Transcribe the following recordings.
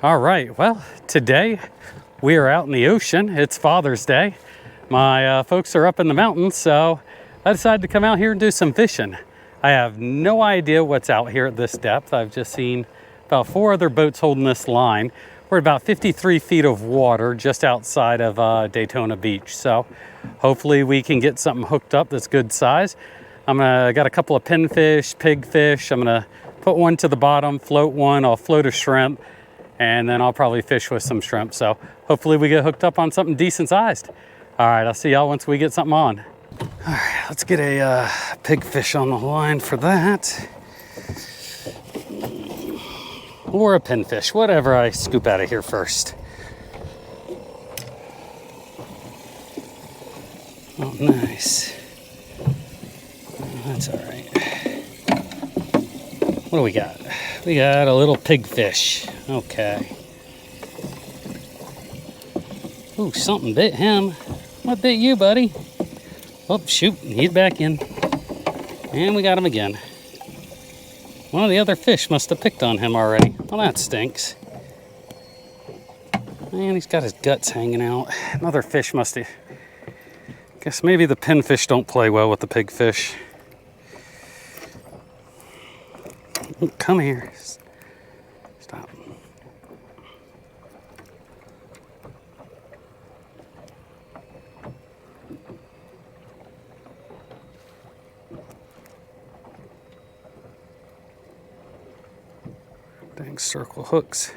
All right, well, today we are out in the ocean. It's Father's Day. My folks are up in the mountains, so I decided to come out here and do some fishing. I have no idea what's out here at this depth. I've just seen about 4 other boats holding this line. We're at about 53 feet of water just outside of Daytona Beach. So hopefully we can get something hooked up that's good size. I got a couple of pinfish, pigfish. I'm gonna put one to the bottom, float one. I'll float a shrimp, and then I'll probably fish with some shrimp. So hopefully we get hooked up on something decent sized. All right, I'll see y'all once we get something on. All right, let's get a pigfish on the line for that. Or a pinfish, whatever I scoop out of here first. Oh, nice. That's all right. What do we got? We got a little pigfish. Okay. Ooh, something bit him. What bit you, buddy? Oh, shoot, he's back in. And we got him again. One of the other fish must have picked on him already. Well, that stinks. Man, he's got his guts hanging out. Another fish must have... Guess maybe the pinfish don't play well with the pigfish. Ooh, come here. Stop. Dang circle hooks.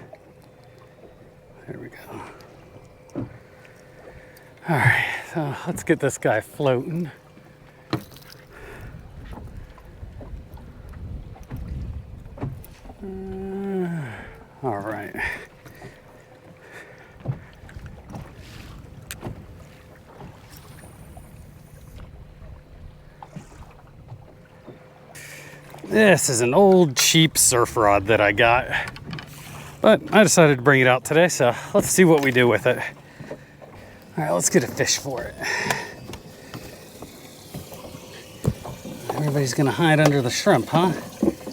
There we go. All right, so let's get this guy floating. All right. This is an old cheap surf rod that I got, but I decided to bring it out today, so let's see what we do with it. All right, let's get a fish for it. Everybody's gonna hide under the shrimp, huh?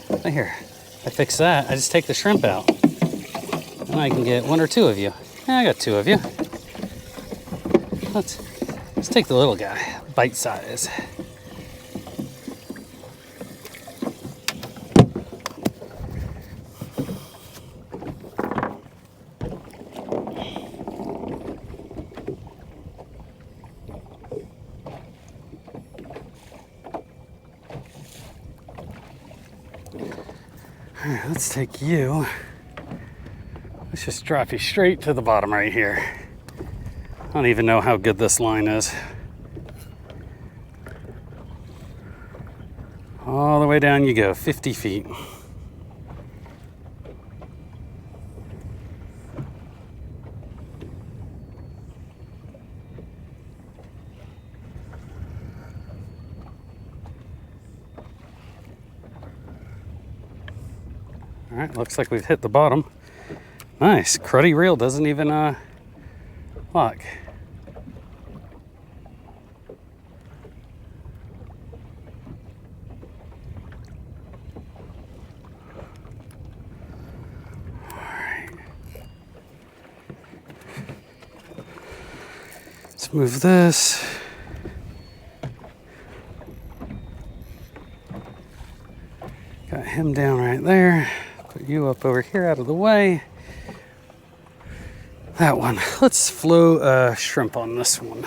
Right here, I fix that. I just take the shrimp out, and I can get 1 or 2 of you. Yeah, I got 2 of you. Let's take the little guy, bite size. All right, let's take you. Let's just drop you straight to the bottom right here. I don't even know how good this line is. All the way down you go, 50 feet. All right, looks like we've hit the bottom. Nice, cruddy reel doesn't even lock. All right. Let's move this. Got him down right there. Put you up over here out of the way. That one. Let's float a shrimp on this one.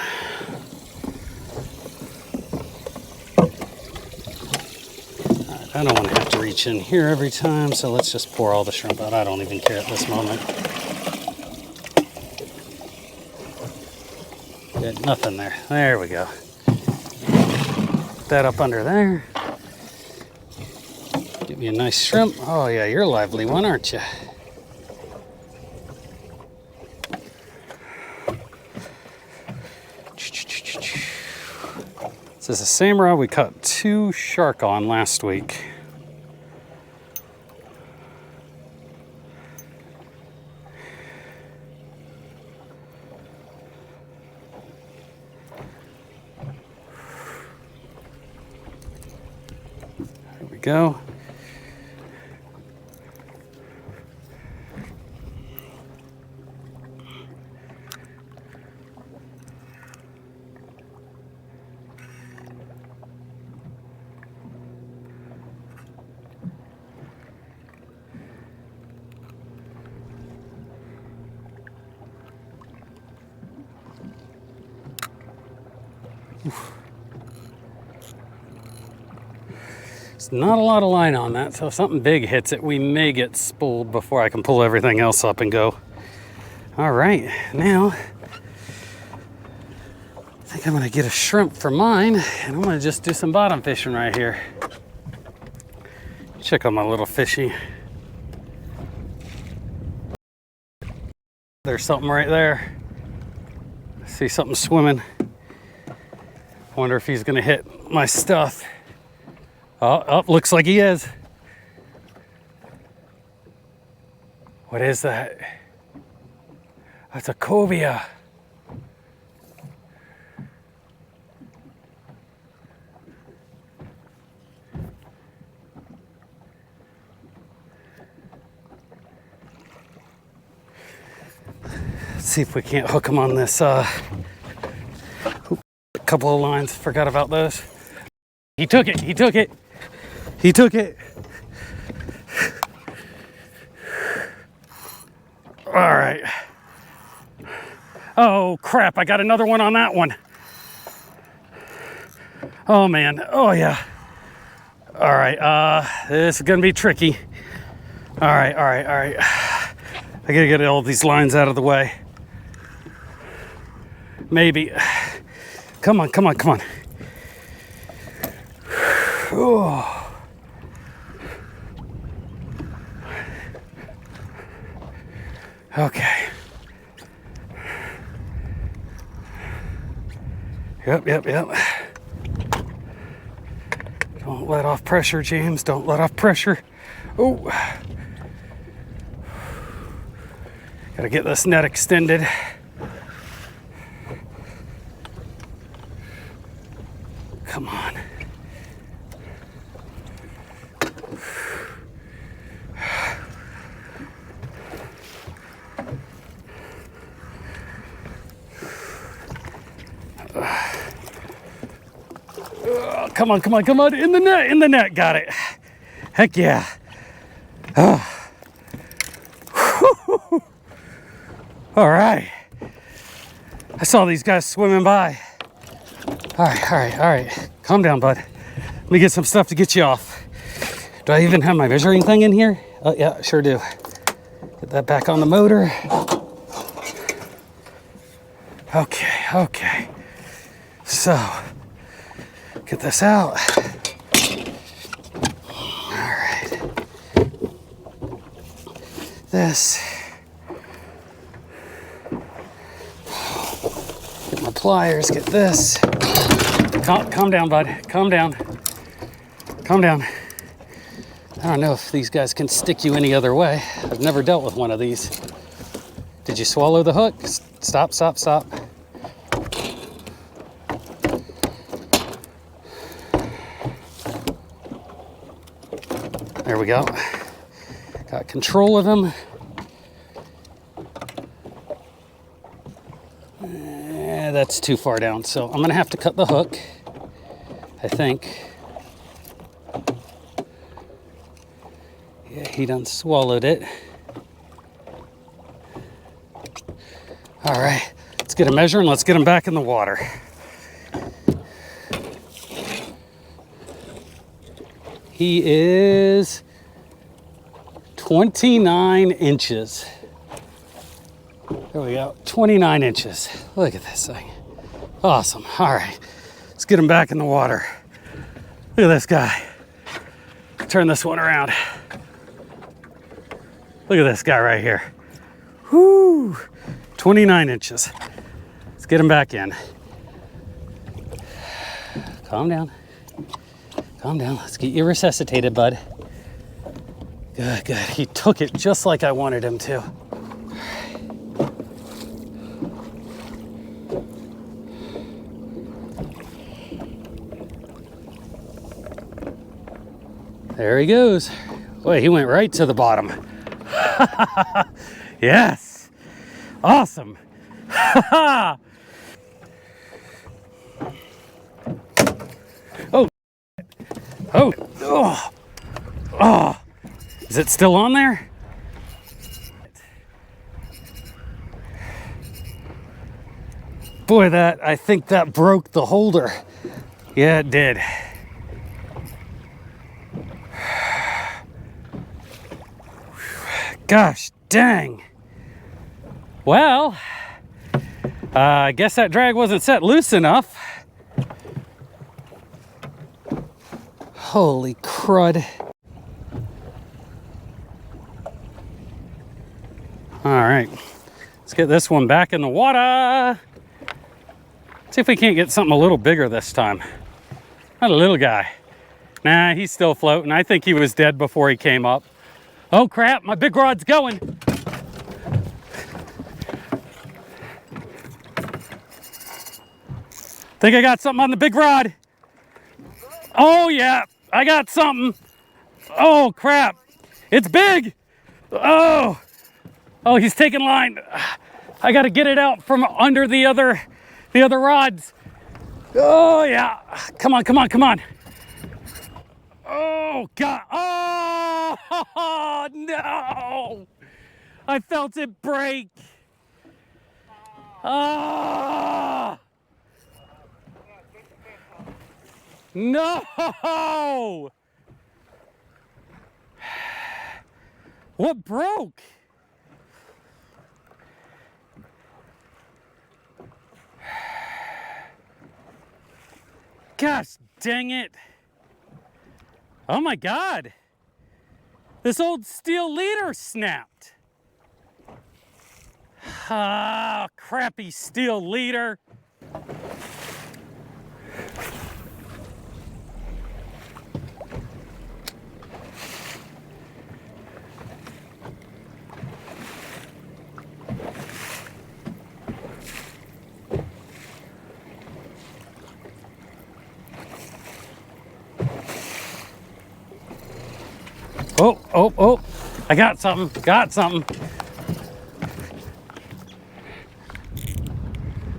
Right, I don't want to have to reach in here every time, so let's just pour all the shrimp out. I don't even care at this moment. Good, nothing there. There we go. Put that up under there. Give me a nice shrimp. Oh yeah, you're a lively one, aren't you? This is the same rod we caught 2 shark on last week. There we go. There's not a lot of line on that, so if something big hits it, we may get spooled before I can pull everything else up and go. All right, now I think I'm gonna get a shrimp for mine, and I'm gonna just do some bottom fishing right here. Check on my little fishy. There's something right there. I see something swimming. I wonder if he's gonna hit my stuff. Oh, looks like he is. What is that? That's a cobia. Let's see if we can't hook him on this. A couple of lines, forgot about those. He took it, he took it. He took it. All right. Oh crap, I got another one on that one. Oh man, oh yeah. All right, this is gonna be tricky. All right. I gotta get all these lines out of the way. Maybe. Come on. Oh. Okay. Yep. Don't let off pressure, James. Don't let off pressure. Oh. Gotta get this net extended. Come on. Come on. In the net. Got it. Heck yeah. Oh. All right. I saw these guys swimming by. All right. Calm down, bud. Let me get some stuff to get you off. Do I even have my measuring thing in here? Oh, yeah, sure do. Get that back on the motor. Okay. So, get this out. All right. This. Get my pliers, get this. Calm down, bud. Calm down. I don't know if these guys can stick you any other way. I've never dealt with one of these. Did you swallow the hook? Stop. There we go. Got control of him. That's too far down, so I'm gonna have to cut the hook, I think. Yeah, he done swallowed it. All right, let's get a measure and let's get him back in the water. He is 29 inches. There we go, 29 inches. Look at this thing. Awesome. All right, let's get him back in the water. Look at this guy. Turn this one around. Look at this guy right here. Whoo, 29 inches. Let's get him back in. Calm down. Let's get you resuscitated, bud. Good. He took it just like I wanted him to. There he goes. Boy, he went right to the bottom. Yes. Awesome. Oh. Is it still on there? Boy, I think that broke the holder. Yeah, it did. Gosh dang. Well, I guess that drag wasn't set loose enough. Holy crud. All right, let's get this one back in the water. See if we can't get something a little bigger this time. Not a little guy. Nah, he's still floating. I think he was dead before he came up. Oh crap, my big rod's going. Think I got something on the big rod. Oh yeah, I got something. Oh crap, it's big. Oh, he's taking line. I gotta get it out from under the other rods. Oh yeah, come on, come on, come on. Oh God, oh no, I felt it break. Ah. No! What broke? Gosh dang it. Oh my God. This old steel leader snapped. Ah, crappy steel leader. Oh, I got something.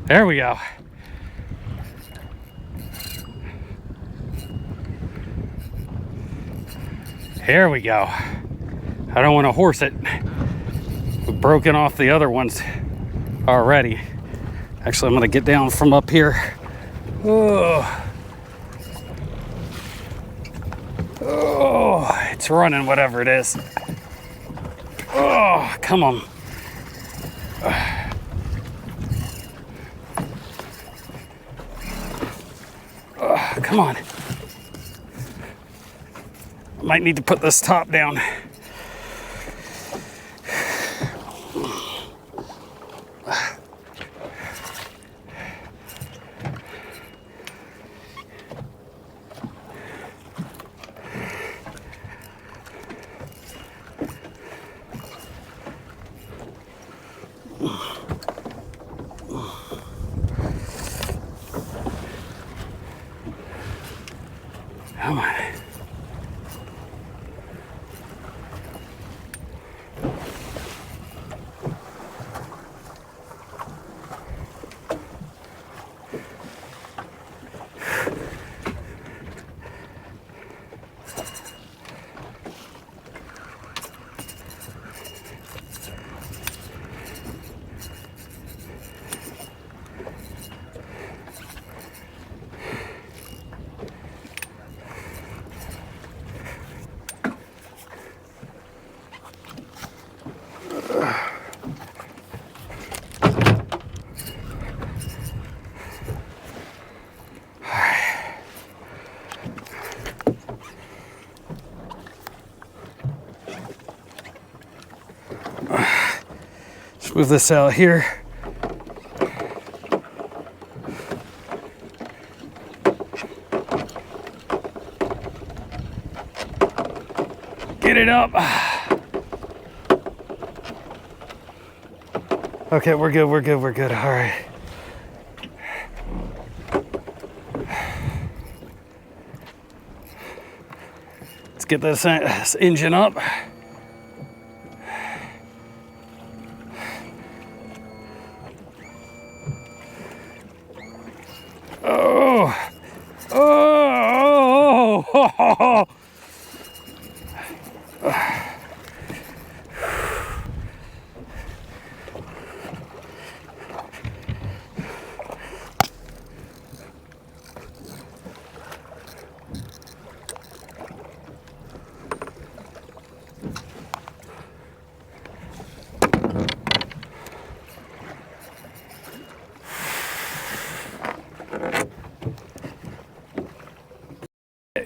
There we go. Here we go. I don't want to horse it. We've broken off the other ones already. Actually, I'm going to get down from up here. Oh, it's running, whatever it is. Oh, come on. Come on. Might need to put this top down. Come on. Let's move this out here. Get it up. Okay, we're good. All right. Let's get this engine up. Oh.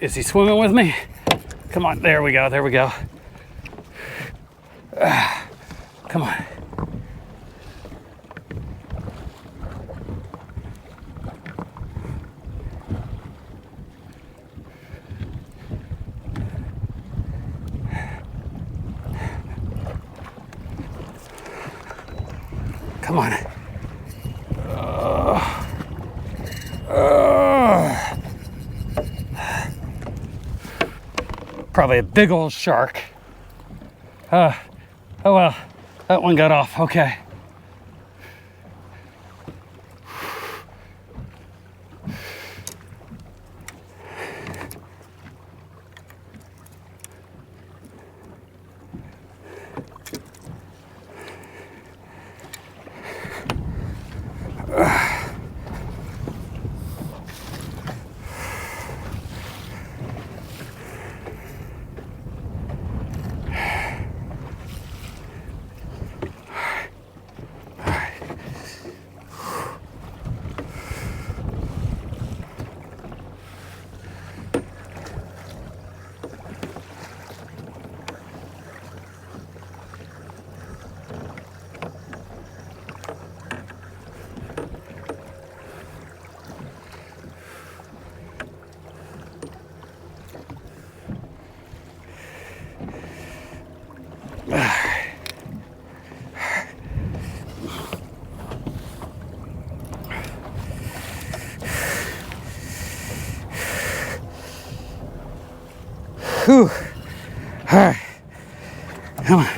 Is he swimming with me? Come on, there we go, there we go. Come on. Come on. Probably a big old shark. Oh well, that one got off, okay. Whew. All right, come on.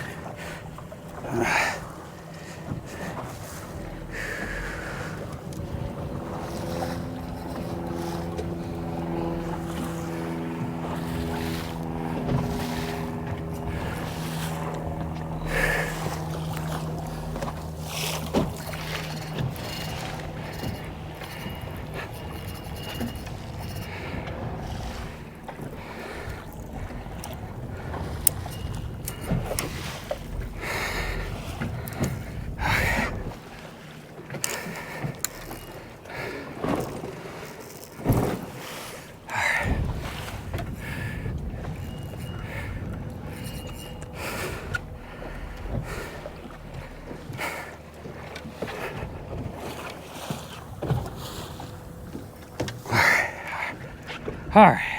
All right.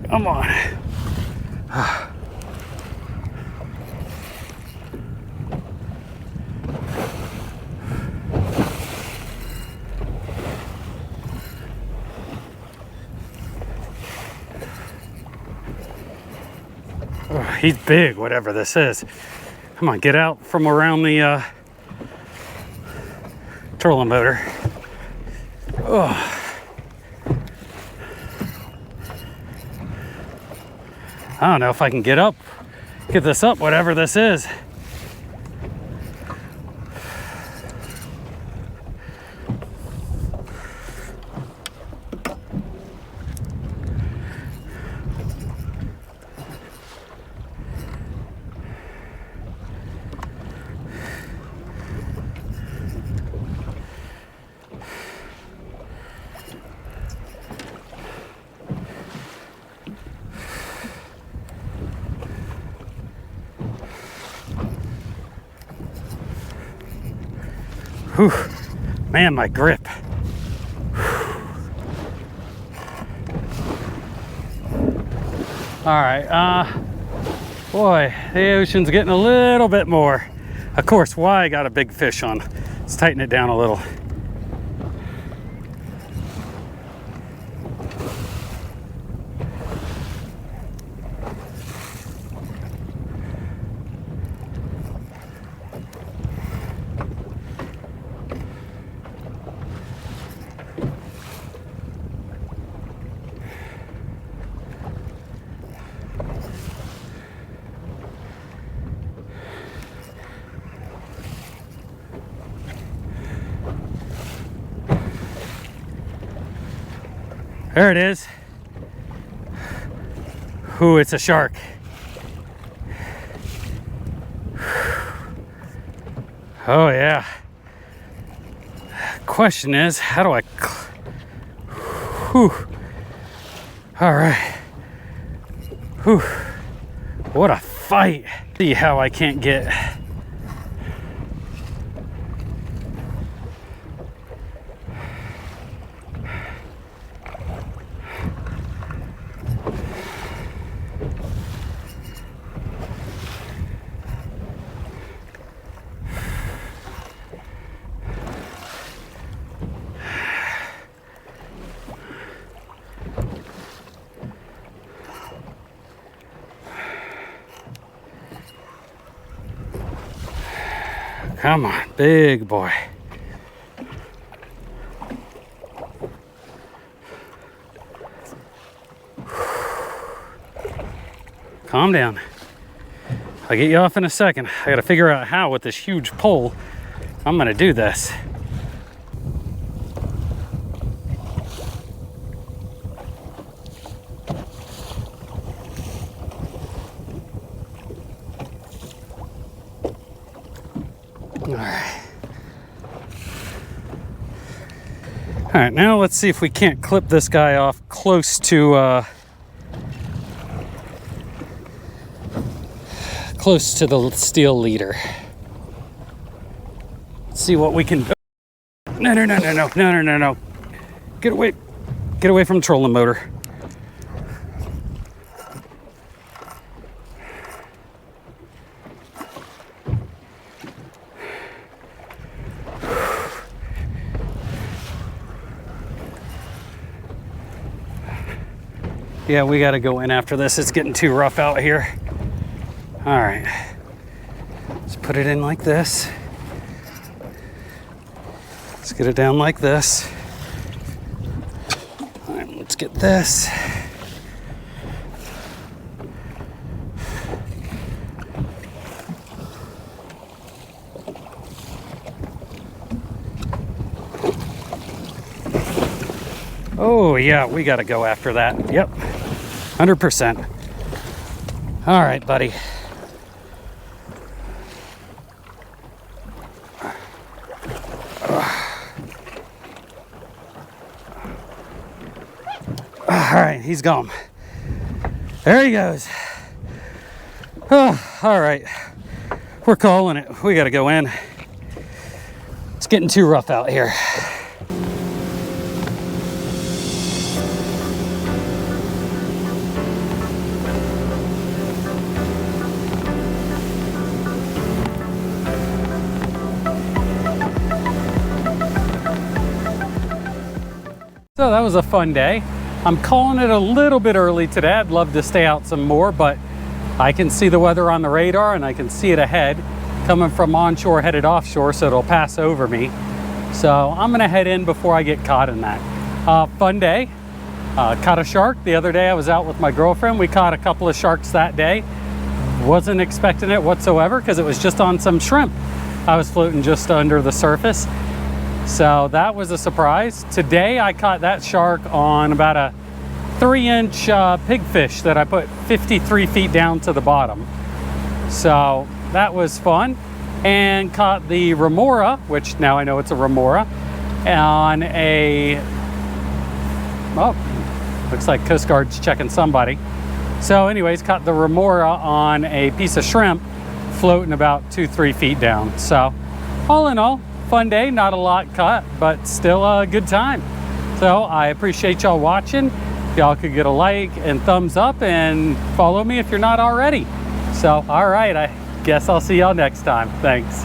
Come on. Oh, he's big, whatever this is. Come on, get out from around the trolling motor. Oh. I don't know if I can get this up, whatever this is. Whew. Man, my grip. All right, boy, the ocean's getting a little bit more. Of course, why I got a big fish on. Let's tighten it down a little. There it is. Ooh, it's a shark. Oh yeah. Question is, how do I... Whew. All right. Whew. What a fight. See how I can't get... Come on, big boy. Calm down. I'll get you off in a second. I gotta figure out how with this huge pole I'm gonna do this. All right, now let's see if we can't clip this guy off close to the steel leader. Let's see what we can do. No. Get away from the trolling motor. Yeah, we got to go in after this. It's getting too rough out here. All right. Let's put it in like this. Let's get it down like this. All right, let's get this. Oh, yeah, we got to go after that. Yep. 100%. All right, buddy. All right, he's gone. There he goes. Oh, all right. We're calling it. We got to go in. It's getting too rough out here. So that was a fun day. I'm calling it a little bit early today. I'd love to stay out some more, but I can see the weather on the radar and I can see it ahead coming from onshore headed offshore, so it'll pass over me. So I'm gonna head in before I get caught in that. Fun day. Caught a shark the other day. I was out with my girlfriend. We caught a couple of sharks that day. Wasn't expecting it whatsoever because it was just on some shrimp. I was floating just under the surface. So that was a surprise. Today I caught that shark on about a 3-inch pigfish that I put 53 feet down to the bottom. So that was fun. And caught the remora, which now I know it's a remora, on a, oh, looks like Coast Guard's checking somebody. So anyways, caught the remora on a piece of shrimp floating about 2-3 feet down. So all in all, fun day, not a lot caught, but still a good time. So I appreciate y'all watching. Y'all could get a like and thumbs up and follow me if you're not already. So, all right, I guess I'll see y'all next time. Thanks.